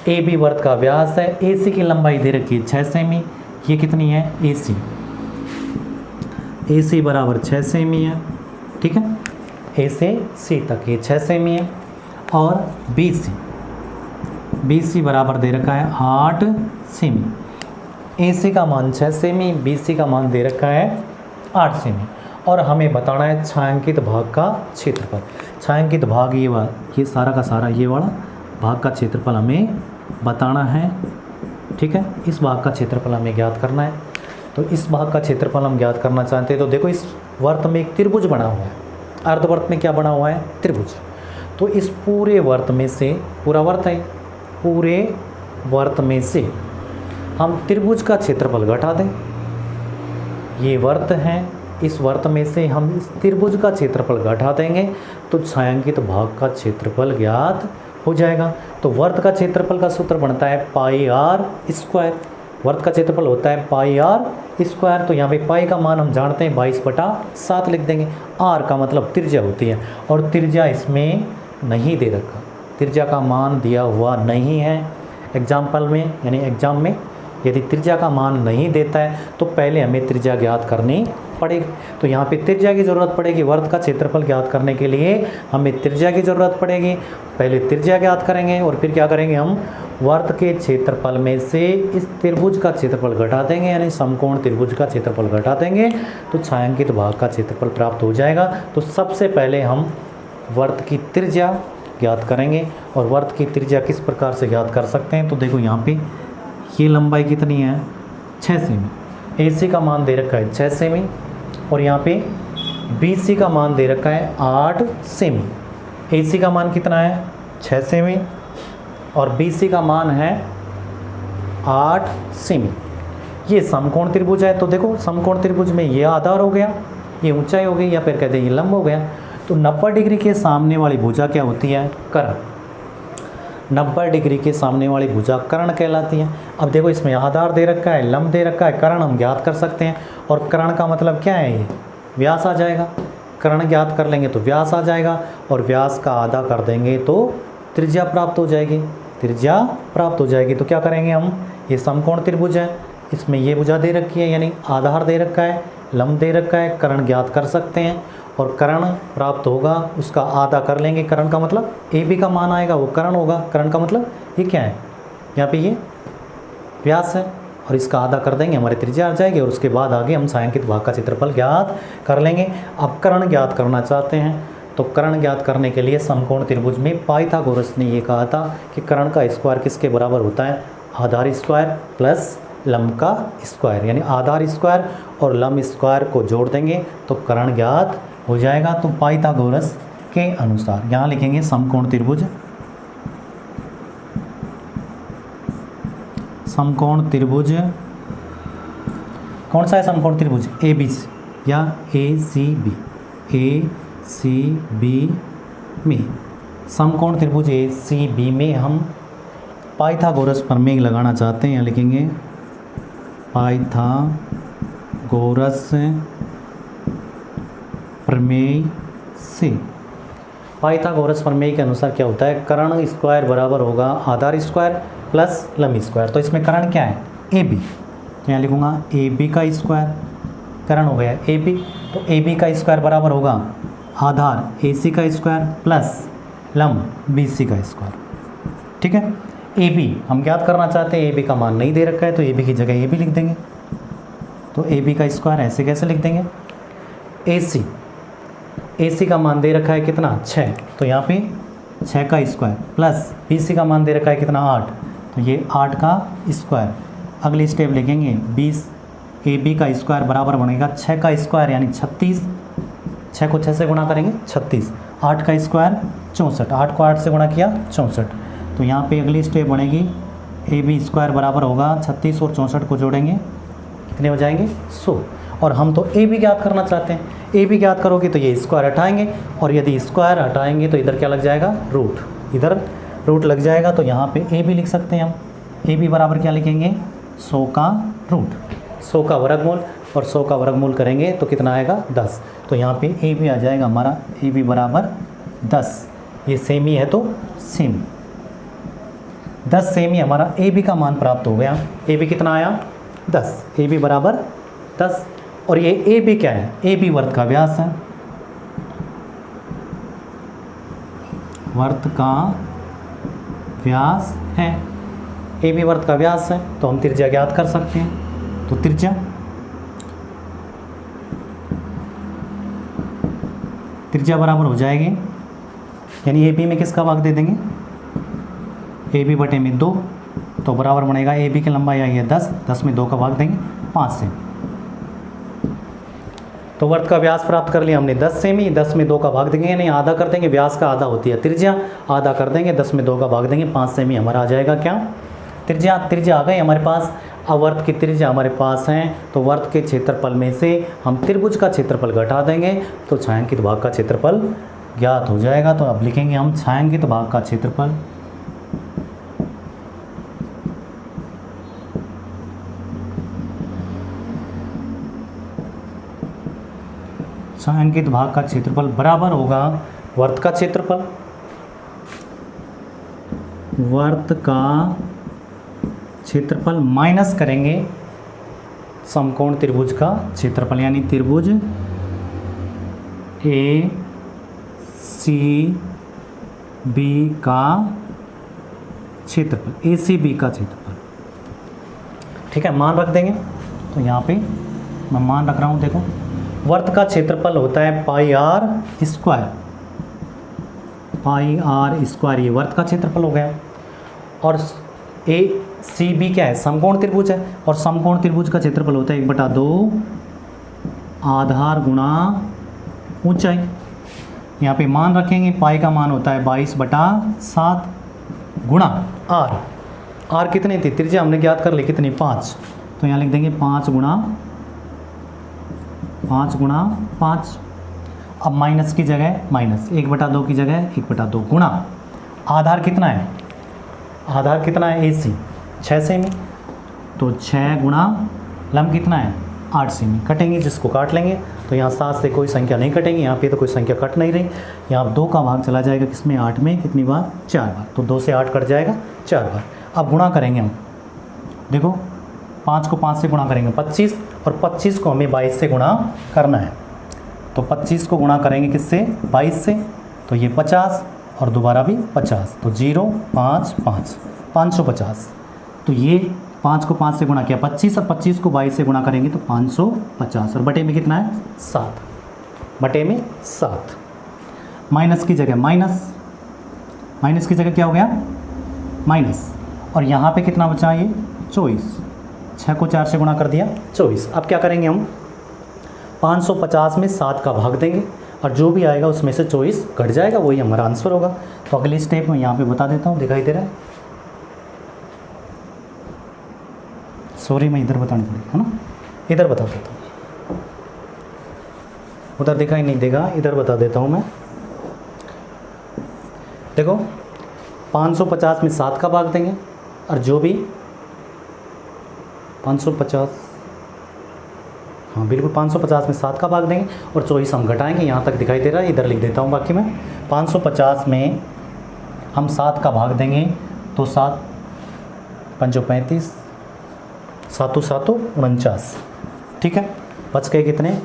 ए बी वृत्त का व्यास है, ए सी की लंबाई दे रखी है 6 सेमी, ये कितनी है, ए सी, ए सी बराबर 6 सेमी है, ठीक है, ए से सी तक ये 6 सेमी है। और बी सी, बी सी बराबर दे रखा है 8 सेमी। ए सी का मान 6 सेमी, बी सी का मान दे रखा है 8 सेमी। और हमें बताना है छायांकित भाग का क्षेत्रफल। छायांकित भाग ये सारा का सारा ये वाला भाग का क्षेत्रफल हमें बताना है, ठीक है। इस भाग का क्षेत्रफल हमें ज्ञात करना है। तो इस भाग का क्षेत्रफल हम ज्ञात करना चाहते हैं। तो देखो इस वृत्त में एक त्रिभुज बना हुआ है, अर्धवृत्त में क्या बना हुआ है, त्रिभुज। तो इस पूरे वृत्त में से, पूरा वृत्त है, पूरे वृत्त में से हम त्रिभुज का क्षेत्रफल घटा दें। ये वृत्त है, इस वृत्त में से हम इस त्रिभुज का क्षेत्रफल घटा देंगे तो छायांकित भाग का क्षेत्रफल ज्ञात हो जाएगा। तो वृत्त का क्षेत्रफल का सूत्र बनता है पाई आर स्क्वायर। वृत्त का क्षेत्रफल होता है पाई आर स्क्वायर। तो यहाँ पे पाई का मान हम जानते हैं 22/7 लिख देंगे। आर का मतलब त्रिज्या होती है और त्रिज्या इसमें नहीं दे रखा, त्रिज्या का मान दिया हुआ नहीं है एग्जाम्पल में, यानी एग्जाम में यदि त्रिज्या का मान नहीं देता है तो पहले हमें त्रिज्या ज्ञात करनी पड़ेगी। तो यहाँ पे त्रिज्या की ज़रूरत पड़ेगी। वृत्त का क्षेत्रफल ज्ञात करने के लिए हमें त्रिज्या की ज़रूरत पड़ेगी। पहले त्रिज्या ज्ञात करेंगे और फिर क्या करेंगे, हम वृत्त के क्षेत्रफल में से इस त्रिभुज का क्षेत्रफल घटा देंगे, यानी समकोण त्रिभुज का क्षेत्रफल घटा देंगे तो छायांकित भाग का क्षेत्रफल प्राप्त हो जाएगा। तो सबसे पहले हम वृत्त की त्रिज्या ज्ञात करेंगे। और वृत्त की त्रिज्या किस प्रकार से ज्ञात कर सकते हैं, तो देखो यहाँ पे ये लंबाई कितनी है, 6 सेमी। ए सी का मान दे रखा है 6 सेमी और यहाँ पे बी सी का मान दे रखा है 8 सेमी। ए सी का मान कितना है, 6 सेमी और बी सी का मान है 8 सेमी। ये समकोण त्रिभुज है। तो देखो समकोण त्रिभुज में ये आधार हो गया, ये ऊंचाई हो गई, या फिर कहते हैं ये लंब हो गया। तो 90 डिग्री के सामने वाली भुजा क्या होती है, कर्ण। 90 डिग्री के सामने वाली भुजा कर्ण कहलाती है। अब देखो इसमें आधार दे रखा है, लंब दे रखा है, कर्ण हम ज्ञात कर सकते हैं। और कर्ण का मतलब क्या है, ये व्यास आ जाएगा। कर्ण ज्ञात कर लेंगे तो व्यास आ जाएगा और व्यास का आधा कर देंगे तो त्रिज्या प्राप्त हो जाएगी, त्रिज्या प्राप्त हो जाएगी। तो क्या करेंगे हम, ये समकोण त्रिभुज है, इसमें ये भुजा दे रखी है, यानी आधार दे रखा है, लंब दे रखा है, कर्ण ज्ञात कर सकते हैं और कर्ण प्राप्त होगा, उसका आधा कर लेंगे। कर्ण का मतलब ए बी का मान आएगा वो कर्ण होगा। कर्ण का मतलब ये क्या है, यहाँ पे ये व्यास है और इसका आधा कर देंगे, हमारी त्रिज्या आ जाएगी। और उसके बाद आगे हम छायांकित भाग का क्षेत्रफल ज्ञात कर लेंगे। अब कर्ण ज्ञात करना चाहते हैं, तो कर्ण ज्ञात करने के लिए समकोण त्रिभुज में पाइथागोरस ने ये कहा था कि कर्ण का स्क्वायर किसके बराबर होता है, आधार स्क्वायर प्लस लंब का स्क्वायर, यानी आधार स्क्वायर और लंब स्क्वायर को जोड़ देंगे तो कर्ण ज्ञात हो जाएगा। तो पाइथागोरस के अनुसार यहाँ लिखेंगे समकोण त्रिभुज, समकोण त्रिभुज कौन सा है, समकोण त्रिभुज ए बी या ए सी बी में, समकोण त्रिभुज ए सी बी में हम पाइथागोरस प्रमेय लगाना चाहते हैं। यहाँ लिखेंगे पाइथागोरस प्रमेय से, पाइथागोरस प्रमेय के अनुसार क्या होता है, कर्ण स्क्वायर बराबर होगा आधार स्क्वायर प्लस लंब स्क्वायर। तो इसमें कर्ण क्या है, ए बी, तो यहाँ लिखूँगा ए बी का स्क्वायर, कर्ण हो गया ए बी, तो ए बी का स्क्वायर बराबर होगा आधार ए सी का स्क्वायर प्लस लंब बी सी का स्क्वायर। ठीक है, ए बी हम ज्ञात करना चाहते हैं, ए बी का मान नहीं दे रखा है तो ए बी की जगह ए बी लिख देंगे। तो ए बी का स्क्वायर ऐसे कैसे लिख देंगे, ए सी का मान दे रखा है कितना 6, तो यहाँ पे 6 का स्क्वायर प्लस बी सी का मान दे रखा है कितना 8, तो ये 8 का स्क्वायर। अगली स्टेप लिखेंगे 20 ए बी का स्क्वायर बराबर बनेगा 6 का स्क्वायर यानी 36, 6 को 6 से गुणा करेंगे 36, 8 का स्क्वायर 64, 8 को 8 से गुणा किया 64। तो यहाँ पे अगली स्टेप बनेगी ए बी स्क्वायर बराबर होगा 36 और 64 को जोड़ेंगे कितने हो जाएंगे 100। और हम तो ए बी ज्ञात करना चाहते हैं, ए बी ज्ञात करोगे तो ये स्क्वायर हटाएंगे, और यदि स्क्वायर हटाएंगे तो इधर क्या लग जाएगा रूट, इधर रूट लग जाएगा। तो यहाँ पे ए बी लिख सकते हैं हम, ए बी बराबर क्या लिखेंगे 100 का रूट, 100 का वर्गमूल, और 100 का वर्गमूल करेंगे तो कितना आएगा 10। तो यहाँ पे ए बी आ जाएगा हमारा ए बी बराबर 10, ये सेमी है तो सेमी 10 सेमी हमारा ए बी का मान प्राप्त हो गया। ए बी कितना आया 10, ए बी बराबर 10। और ये ए बी क्या है, ए बी वर्त का व्यास है, वर्त का व्यास है, ए बी वर्त का व्यास है। तो हम त्रिज्या ज्ञात कर सकते हैं। तो त्रिज्या बराबर हो जाएगी, यानी ए बी में किसका भाग दे देंगे, ए बी बटे में 2, तो बराबर बनेगा ए बी की लंबाई आई है 10, 10 में 2 का भाग देंगे 5 सेमी। तो वर्त का व्यास प्राप्त कर लिया हमने 10 सेमी, 10 में 2 का भाग देंगे, नहीं आधा कर देंगे, व्यास का आधा होती है त्रिज्या, आधा कर देंगे, 10 में 2 का भाग देंगे 5 सेमी हमारा आ जाएगा क्या त्रिज्या। त्रिज्या आ गई हमारे पास। अब वर्त की त्रिज्या हमारे पास है, तो वर्त के क्षेत्रफल में से हम त्रिभुज का क्षेत्रफल घटा देंगे तो छायांकित भाग का क्षेत्रफल ज्ञात हो जाएगा। तो अब लिखेंगे हम छायांकित भाग का क्षेत्रफल, छायांकित भाग का क्षेत्रफल बराबर होगा वर्त का क्षेत्रफल, वर्त का क्षेत्रफल माइनस करेंगे समकोण त्रिभुज का क्षेत्रफल, यानी त्रिभुज ए सी बी का क्षेत्रफल, ए सी बी का क्षेत्रफल। ठीक है, मान रख देंगे। तो यहाँ पे मैं मान रख रहा हूँ, देखो वर्त का क्षेत्रफल होता है pi R square, pi R square, ये वर्त का क्षेत्रफल हो गया। और ए सी बी क्या है, समकोण त्रिभुज है, और समकोण त्रिभुज का क्षेत्रफल होता है 1/2 आधार गुणा ऊंचाई। यहाँ पे मान रखेंगे, पाई का मान होता है 22/7 गुणा आर, आर कितनी थी त्रिज्या हमने ज्ञात कर ली कितनी 5, तो यहाँ लिख देंगे 5 गुणा 5। अब माइनस की जगह माइनस, 1/2 की जगह 1/2 गुणा आधार कितना है, आधार कितना है ए सी 6 सेमी, तो 6 गुणा लंब कितना है 8 सेमी। कटेंगे, जिसको काट लेंगे, तो यहाँ 7 से कोई संख्या नहीं कटेंगी, यहाँ पे तो कोई संख्या कट नहीं रही। यहाँ 2 का भाग चला जाएगा किसमें 8 में, कितनी बार 4 बार, तो 2 से 8 कट जाएगा 4 बार। अब गुणा करेंगे हम, देखो 5 को 5 से गुणा करेंगे 25, और 25 को हमें 22 से गुणा करना है। तो 25 को गुणा करेंगे किससे 22 से, तो ये 50 और दोबारा भी 50, तो 0 5 5 550। तो ये 5 को 5 से गुणा किया 25 और 25 को 22 से गुणा करेंगे तो 550 और बटे में कितना है 7, बटे में 7। माइनस की जगह माइनस की जगह क्या हो गया माइनस, और यहाँ पे कितना बचा ये 24, 6 को 4 से गुणा कर दिया 24। अब क्या करेंगे हम 550 में 7 का भाग देंगे और जो भी आएगा उसमें से 24 घट जाएगा, वही हमारा आंसर होगा। तो अगली स्टेप में यहाँ पे बता देता हूँ, दिखाई दे रहा है, सॉरी मैं इधर बताना पड़ेगा है ना, इधर बता देता हूँ, उधर दिखाई नहीं देगा, इधर बता देता हूँ मैं। देखो 550 में 7 का भाग देंगे और जो भी 550, हाँ बिल्कुल 550 में 7 का भाग देंगे और 24 हम घटाएंगे, यहाँ तक दिखाई दे रहा है, इधर लिख देता हूँ बाकी मैं। 550 में हम 7 का भाग देंगे तो 7 5 35, 7 7 49, ठीक है, बच गए कितने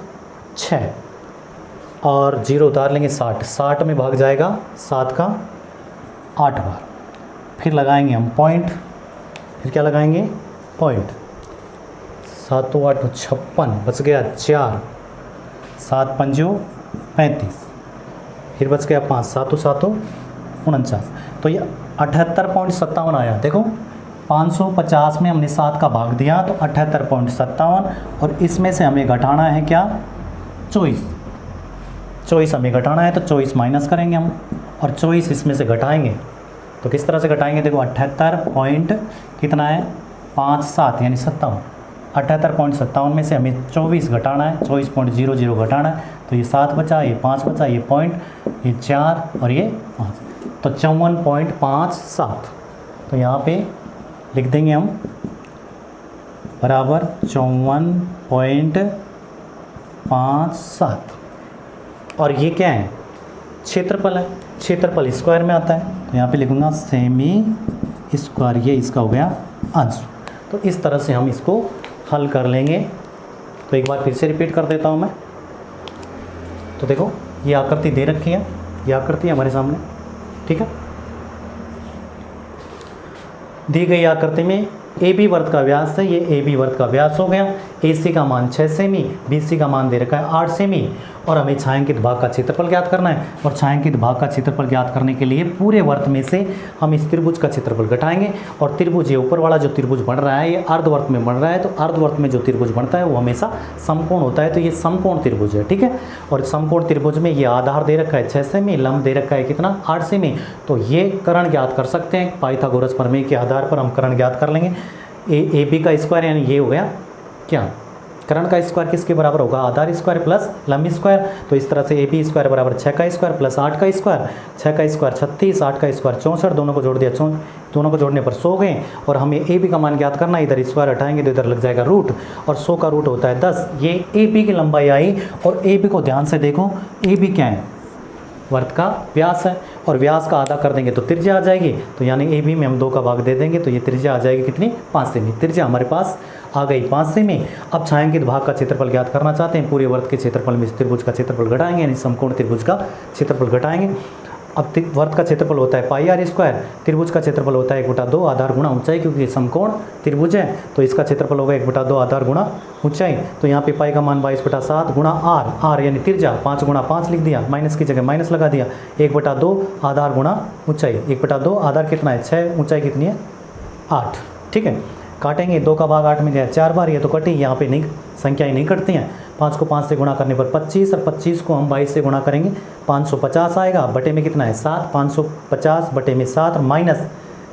6 और 0 उतार लेंगे 60 में भाग जाएगा 7 का 8 बार, फिर लगाएंगे हम पॉइंट, फिर क्या लगाएंगे पॉइंट, 7 8 56, बच गया 4, 7 5 35, फिर बच गया 5, 7 7 49, तो ये 78.57 आया। देखो 550 में हमने 7 का भाग दिया तो 78.57 और इसमें से हमें घटाना है क्या 24 हमें घटाना है, तो 24 माइनस करेंगे हम और 24 इसमें से घटाएंगे तो किस तरह से घटाएंगे, देखो 78 पॉइंट कितना है 57 यानी 57, 78.57 में से हमें 24 घटाना है, 24.00 घटाना है, तो ये 7 बचा, ये 5 बचा, ये पॉइंट, ये 4 और ये 5, तो 54.57। तो यहाँ पे लिख देंगे हम बराबर 54.57 और ये क्या है क्षेत्रफल है, क्षेत्रफल स्क्वायर में आता है, तो यहाँ पे लिखूँगा सेमी स्क्वायर, ये इसका हो गया आंसर। तो इस तरह से हम इसको हल कर लेंगे। तो एक बार फिर से रिपीट कर देता हूँ मैं। तो देखो ये आकृति दे रखी है, ये आकृति हमारे सामने, ठीक है। दी गई आकृति में ए बी वर्त का व्यास है, ये ए बी वर्त का व्यास हो गया। ए सी का मान 6 सेमी, बी सी का मान दे रखा है 8 सेमी और हमें छायांकित भाग का क्षेत्रफल ज्ञात करना है। और छायांकित भाग का क्षेत्रफल ज्ञात करने के लिए पूरे वर्त में से हम इस त्रिभुज का क्षेत्रफल घटाएंगे। और त्रिभुज ये ऊपर वाला जो त्रिभुज बन रहा है ये अर्धवर्त में बन रहा है, तो अर्धवर्त में जो त्रिभुज बनता है वो हमेशा समकोण होता है, तो ये समकोण त्रिभुज है, ठीक है। और समकोण त्रिभुज में ये आधार दे रखा है 6 सेमी, लंब दे रखा है कितना 8 सेमी, तो ये कर्ण ज्ञात कर सकते हैं। पाइथागोरस प्रमेय के आधार पर हम कर्ण ज्ञात कर लेंगे। ए बी का स्क्वायर यानी ये हो गया क्या, कर्ण का स्क्वायर किसके बराबर होगा, आधार स्क्वायर प्लस लंब स्क्वायर। तो इस तरह से ए बी स्क्वायर बराबर 6 का स्क्वायर प्लस 8 का स्क्वायर, 6 का स्क्वायर 36, 8 का स्क्वायर 64, दोनों को जोड़ दिया, दोनों को जोड़ने पर 100 गए। और हमें ए बी का मान ज्ञात करना है, इधर स्क्वायर हटाएंगे तो इधर लग जाएगा रूट, और 100 का रूट होता है 10। ये ए बी की लंबाई आई। और ए बी को ध्यान से देखो, ए बी क्या है, वर्त का व्यास है, और व्यास का आधा कर देंगे तो त्रिज्या आ जाएगी। तो यानी ए बी में हम 2 का भाग दे देंगे तो ये त्रिज्या आ जाएगी कितनी 5 सेमी। त्रिज्या हमारे पास आ गई 5 सेमी। अब छायांकित भाग का क्षेत्रफल ज्ञात करना चाहते हैं, पूरे वर्त के क्षेत्रफल में इस त्रिभुज का क्षेत्रफल घटाएंगे, यानी समकोण त्रिभुज का क्षेत्रफल घटाएंगे। अब वर्त का क्षेत्रफल होता है पाई आर स्क्वायर, त्रिभुज का क्षेत्रफल होता है 1/2 आधार गुणा ऊंचाई, क्योंकि ये समकोण त्रिभुज है तो इसका क्षेत्रफल होगा 1/2 आधार गुणा ऊंचाई। तो यहाँ पे पाई का मान 22/7 गुणा आर यानी त्रिज्या 5 गुणा 5 लिख दिया, माइनस की जगह माइनस लगा दिया, 1/2 आधार गुणा ऊंचाई। 1/2 आधार कितना है 6, ऊंचाई कितनी है 8, ठीक है। काटेंगे 2 का भाग 8 में गया 4 बार, ये तो कटी, यहाँ पे नहीं संख्याएं नहीं कटती हैं। 5 को 5 से गुणा करने पर 25 और 25 को हम 22 से गुणा करेंगे 550 आएगा। बटे में कितना है 7, 550 बटे में 7 माइनस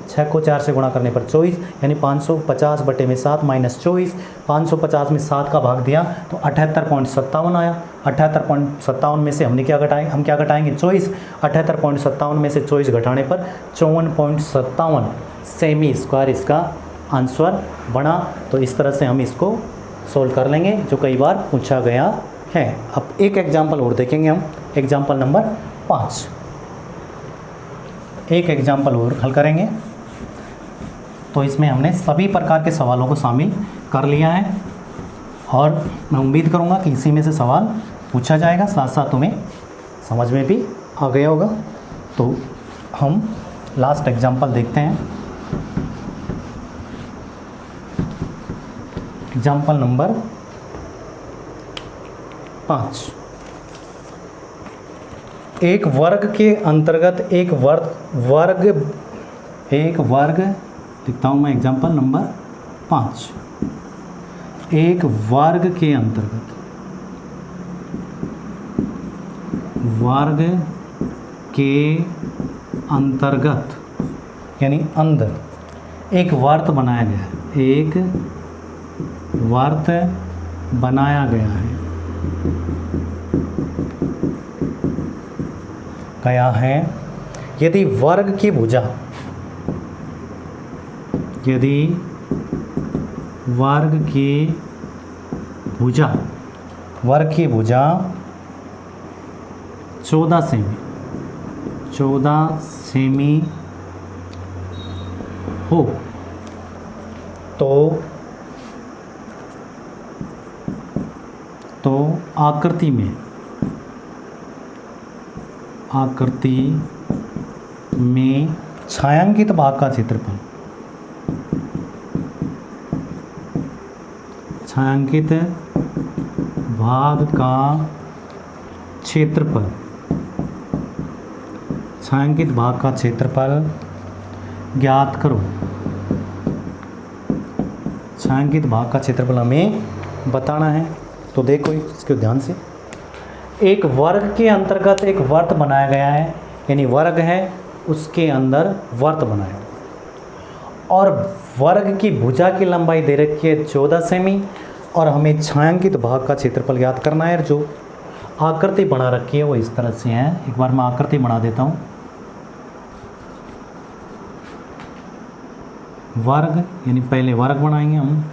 6 को 4 से गुणा करने पर 24, यानी 550 बटे में 7 माइनस 24। 550 में 7 का भाग दिया तो 78.57 आया। 78.57 में से हमने क्या घटाएंगे, हम क्या घटाएंगे 24। 78.57 में से 24 घटाने पर 54.57 सेमी स्क्वायर इसका आंसर बना। तो इस तरह से हम इसको सोल्व कर लेंगे, जो कई बार पूछा गया है। अब एक एग्जाम्पल और देखेंगे हम, एग्जाम्पल नंबर 5। एक एग्जाम्पल और हल करेंगे। तो इसमें हमने सभी प्रकार के सवालों को शामिल कर लिया है और मैं उम्मीद करूँगा कि इसी में से सवाल पूछा जाएगा, साथ साथ तुम्हें समझ में भी आ गया होगा। तो हम लास्ट एग्जाम्पल देखते हैं। एग्जाम्पल नंबर 5, एक वर्ग के अंतर्गत एक वर्ग लिखता हूँ मैं, एग्जाम्पल नंबर 5, एक वर्ग के अंतर्गत यानी अंदर एक वर्त बनाया गया है, एक वर्त बनाया गया है यदि वर्ग की भुजा, यदि वर्ग की भुजा 14 सेमी हो तो आकृति में छायांकित भाग का क्षेत्रफल, छायांकित भाग का क्षेत्रफल ज्ञात करो। छायांकित भाग का क्षेत्रफल हमें बताना है। तो देखो इसको ध्यान से, एक वर्ग के अंतर्गत एक वर्त बनाया गया है, यानी वर्ग है उसके अंदर वर्त बनाया, और वर्ग की भुजा की लंबाई दे रखी है 14 सेमी, और हमें छायांकित भाग का क्षेत्रफल ज्ञात करना है। जो आकृति बना रखी है वो इस तरह से है। एक बार मैं आकृति बना देता हूँ। वर्ग यानी पहले वर्ग बनाएंगे हम,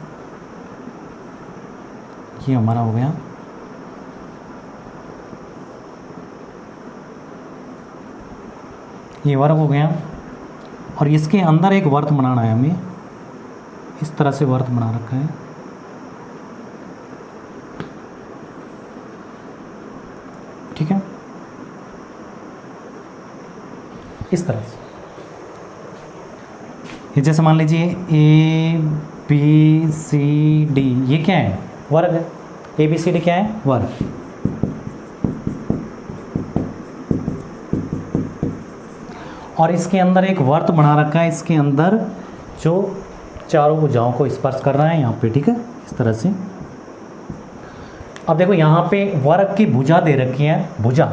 ये हमारा हो गया। ये वर्ग हो गया, और इसके अंदर एक वर्त बनाना है हमें। इस तरह से वर्त बना रखा है, ठीक है, इस तरह से। ये जैसे मान लीजिए ABCD, ये क्या है? वर्ग है। ABCD क्या है? वर्ग। और इसके अंदर एक वर्त बना रखा है, इसके अंदर जो चारों भुजाओं को स्पर्श कर रहा है यहाँ पे, ठीक है, इस तरह से। अब देखो यहाँ पे वर्ग की भुजा दे रखी है, भुजा,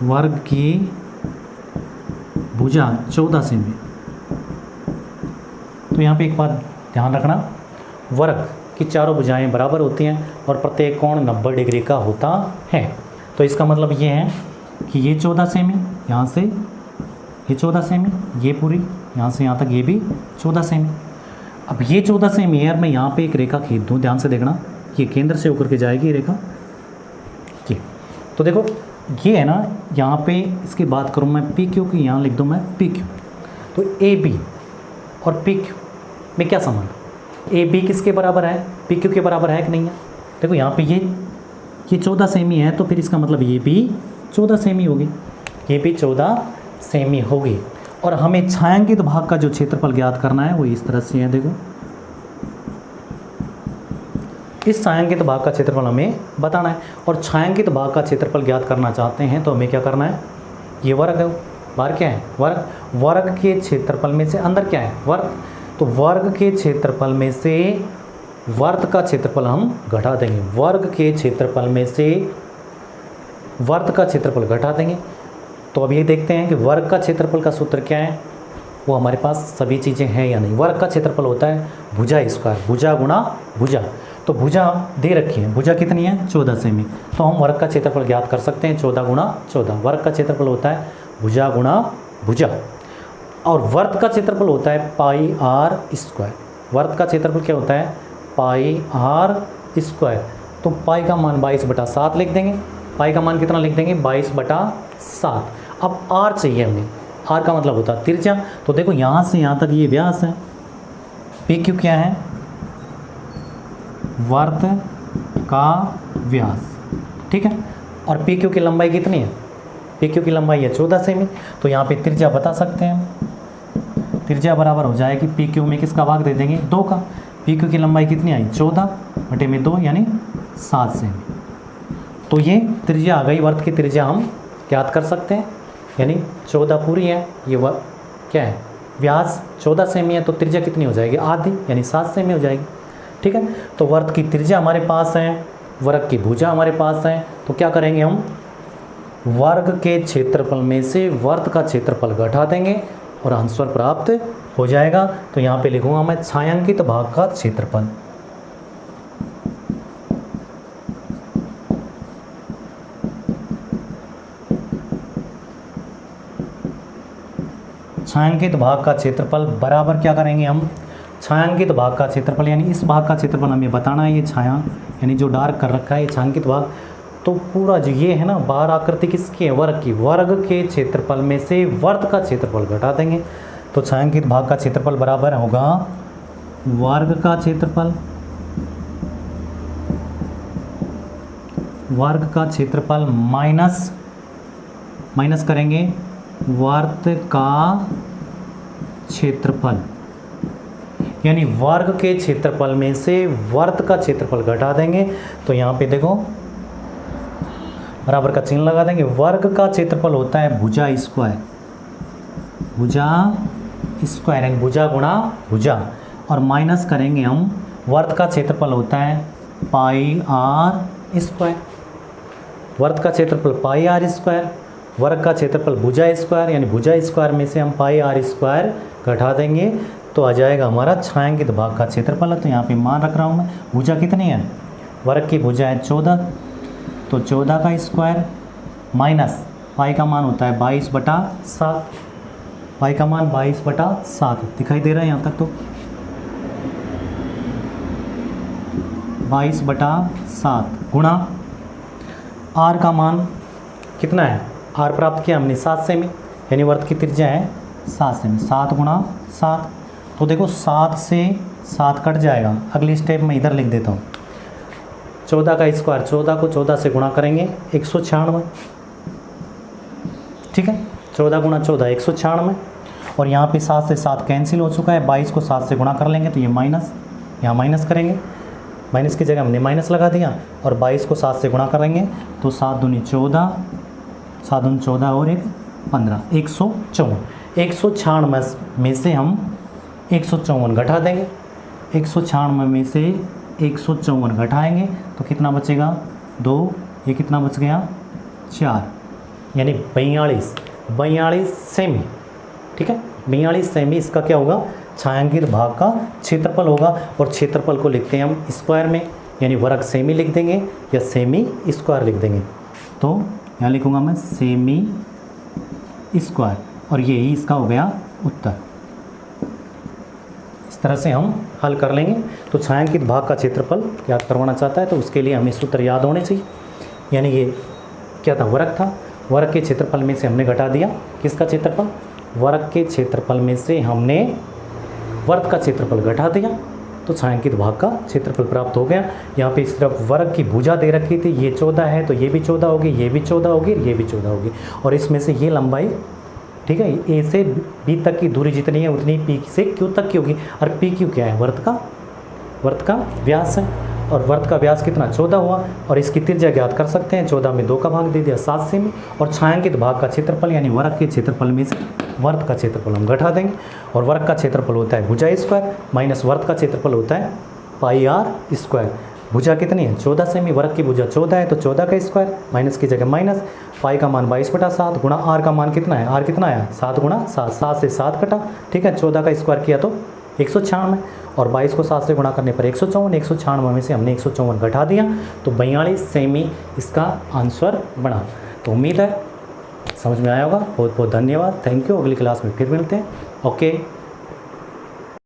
वर्ग की भुजा 14 सेमी। तो यहाँ पे एक बात ध्यान रखना, वर्ग की चारों भुजाएं बराबर होती हैं और प्रत्येक कोण 90 डिग्री का होता है। तो इसका मतलब ये है कि ये 14 सेमी, यहाँ से ये 14 सेमी, ये पूरी यहाँ से यहाँ तक ये भी 14 सेमी। अब ये 14 सेमी है, मैं यहाँ पे एक रेखा खींच दूँ, ध्यान से देखना, ये केंद्र से होकर के जाएगी रेखा, ये। तो देखो ये है ना, यहाँ पे इसकी बात करूँ मैं पी क्यू की, यहाँ लिख दूँ मैं पी क्यू। तो ए बी और पी क्यू में क्या संबंध? ए बी किसके बराबर है? पी क्यू के बराबर है कि नहीं है? देखो यहाँ पे ये 14 सेमी है, तो फिर इसका मतलब ये भी 14 सेमी होगी, ये भी 14 सेमी होगी। और हमें छायांकित भाग का जो क्षेत्रफल ज्ञात करना है वो इस तरह से है। देखो इस छायांकित भाग का क्षेत्रफल हमें बताना है, और छायांकित भाग का क्षेत्रफल ज्ञात करना चाहते हैं तो हमें क्या करना है? ये वर्ग है, बाहर क्या है? वर्ग। वर्ग के क्षेत्रफल में से अंदर क्या है? वर्ग। तो वर्ग के क्षेत्रफल में से वर्त का क्षेत्रफल हम घटा देंगे, वर्ग के क्षेत्रफल में से वर्त का क्षेत्रफल घटा देंगे। तो अब ये देखते हैं कि वर्ग का क्षेत्रफल का सूत्र क्या है, वो हमारे पास सभी चीज़ें हैं या नहीं। वर्ग का क्षेत्रफल होता है भुजा स्क्वायर, भुजा गुणा भुजा। तो भुजा दे रखी है, भुजा कितनी है? 14 सेमी। तो हम वर्ग का क्षेत्रफल ज्ञात कर सकते हैं, 14 गुणा 14। वर्ग का क्षेत्रफल होता है भुजा गुणा भुजा, और वर्त का क्षेत्रफल होता है पाई आर स्क्वायर। वर्त का क्षेत्रफल क्या होता है? Pi R square. तो पाई का मान 22/7 लिख देंगे। पाई का मान कितना लिख देंगे? 22/7। अब आर चाहिए हमें, आर का मतलब होता है त्रिज्या। तो देखो यहाँ से यहाँ तक ये व्यास है, पी क्यू क्या है? वर्त का व्यास, ठीक है। और पी क्यू की लंबाई कितनी है? पी क्यू की लंबाई है 14 सेमी। तो यहाँ पे त्रिज्या बता सकते हैं, त्रिज्या बराबर हो जाएगी पी क्यू में किसका भाग दे देंगे? 2 का। पी क्यू की लंबाई कितनी आई 14/2 यानी 7 सेमी। तो ये त्रिज्या आ गई, वर्त की त्रिज्या हम ज्ञात कर सकते हैं, यानी 14 पूरी है, ये क्या है व्यास 14 सेमी है, तो त्रिज्या कितनी हो जाएगी आधी, यानी 7 सेमी हो जाएगी। ठीक है, तो वर्त की त्रिज्या हमारे पास है, वर्ग की भुजा हमारे पास है, तो क्या करेंगे हम वर्ग के क्षेत्रफल में से वर्त का क्षेत्रफल घटा देंगे और आंसर प्राप्त हो जाएगा। तो यहाँ पे लिखूंगा मैं छायांकित भाग का क्षेत्रफल। छायांकित भाग का क्षेत्रफल बराबर क्या करेंगे हम, छायांकित भाग का क्षेत्रफल यानी इस भाग का क्षेत्रफल हमें बताना है, ये छाया यानी जो डार्क कर रखा है ये छायांकित भाग, तो पूरा जो ये है ना बार आकृति किसकी है वर्ग की, वर्ग के क्षेत्रफल में से वर्त का क्षेत्रफल घटा देंगे। तो छायांकित भाग का क्षेत्रफल बराबर होगा वर्ग का क्षेत्रफल, वर्ग का क्षेत्रफल माइनस करेंगे वर्त का क्षेत्रफल, यानी वर्ग के क्षेत्रफल में से वर्त का क्षेत्रफल घटा देंगे। तो यहाँ पे देखो बराबर का चिन्ह लगा देंगे, वर्ग का क्षेत्रफल होता है भुजा स्क्वायर, भुजा स्क्वायर यानी भुजा गुणा भुजा, और माइनस करेंगे हम वर्त का क्षेत्रफल होता है पाई आर स्क्वायर, वर्त का क्षेत्रफल पाई आर स्क्वायर, वर्ग का क्षेत्रफल भुजा स्क्वायर, यानी भुजा स्क्वायर में से हम पाई आर स्क्वायर घटा देंगे तो आ जाएगा हमारा छायांकित भाग का क्षेत्रफल। तो यहाँ पे मान रख रहा हूँ मैं, भुजा कितनी है, वर्ग की भुजा है 14, तो 14 का स्क्वायर माइनस पाई का मान होता है 22/7, पाई का मान 22/7 दिखाई दे रहा है यहाँ तक, तो 22/7 गुणा आर का मान कितना है, आर प्राप्त किया हमने 7 सेमी, यानी वर्त की त्रिज्या है 7 सेमी, 7 गुणा 7, तो देखो 7 से 7 कट जाएगा, अगली स्टेप में इधर लिख देता हूँ, 14 का स्क्वायर 14 को 14 से गुणा करेंगे 196, ठीक है 14 गुणा 14 196, और यहाँ पे 7 से 7 कैंसिल हो चुका है, 22 को 7 से गुणा कर लेंगे तो ये माइनस, यहाँ माइनस करेंगे, माइनस की जगह हमने माइनस लगा दिया, और 22 को 7 से गुणा करेंगे तो 7 दूनी 14, 7 दूनी 14 और 1 15, 194 में से हम 154 घटा देंगे, 196 में से 154 घटाएंगे तो कितना बचेगा 2, ये कितना बच गया 4, यानी 42 सेमी, ठीक है 42 सेमी इसका क्या होगा छायांकित भाग का क्षेत्रफल होगा। और क्षेत्रफल को लिखते हैं हम स्क्वायर में, यानी वर्ग सेमी लिख देंगे या सेमी स्क्वायर लिख देंगे, तो यहाँ लिखूँगा मैं सेमी स्क्वायर, और यही इसका हो गया उत्तर। इस तरह से हम हल कर लेंगे। तो छायांकित भाग का क्षेत्रफल याद करवाना चाहता है तो उसके लिए हमें सूत्र याद होने चाहिए, यानी ये क्या था वर्ग था, वर्ग के क्षेत्रफल में से हमने घटा दिया किसका क्षेत्रफल, वर्ग के क्षेत्रफल में से हमने वर्ग का क्षेत्रफल घटा दिया तो छायांकित भाग का क्षेत्रफल प्राप्त हो गया। यहाँ पे इस तरफ वर्ग की भुजा दे रखी थी, ये 14 है तो ये भी 14 होगी, ये भी 14 होगी, ये भी 14 होगी, और इसमें से ये लंबाई ठीक है ए से बी तक की दूरी जितनी है उतनी पी से क्यू तक की होगी, और पी क्यू क्या है वर्त का व्यास है, और वर्त का व्यास कितना 14 हुआ, और इसकी त्रिज्या ज्ञात कर सकते हैं, 14 में 2 का भाग दे दिया 7 सेमी, और छायांकित भाग का क्षेत्रफल यानी वर्ग के क्षेत्रफल में से वर्त का क्षेत्रफल हम घटा देंगे, और वर्ग का क्षेत्रफल होता है भुजा स्क्वायर माइनस वर्त का क्षेत्रफल होता है पाई आर स्क्वायर। भुजा कितनी है 14 सेमी, वर्ग की भुजा 14 है तो 14 का स्क्वायर, माइनस की जगह माइनस, पाई का मान 22/7 गुणा आर का मान कितना है, आर कितना आया 7 गुणा 7, 7 से 7 कटा, ठीक है 14 का स्क्वायर किया तो 196, और 22 को 7 से गुणा करने पर 154, 196 में से हमने 154 घटा दिया तो 42 सेमी इसका आंसर बना। तो उम्मीद है समझ में आया होगा। बहुत बहुत धन्यवाद, थैंक यू। अगली क्लास में फिर मिलते हैं। ओके।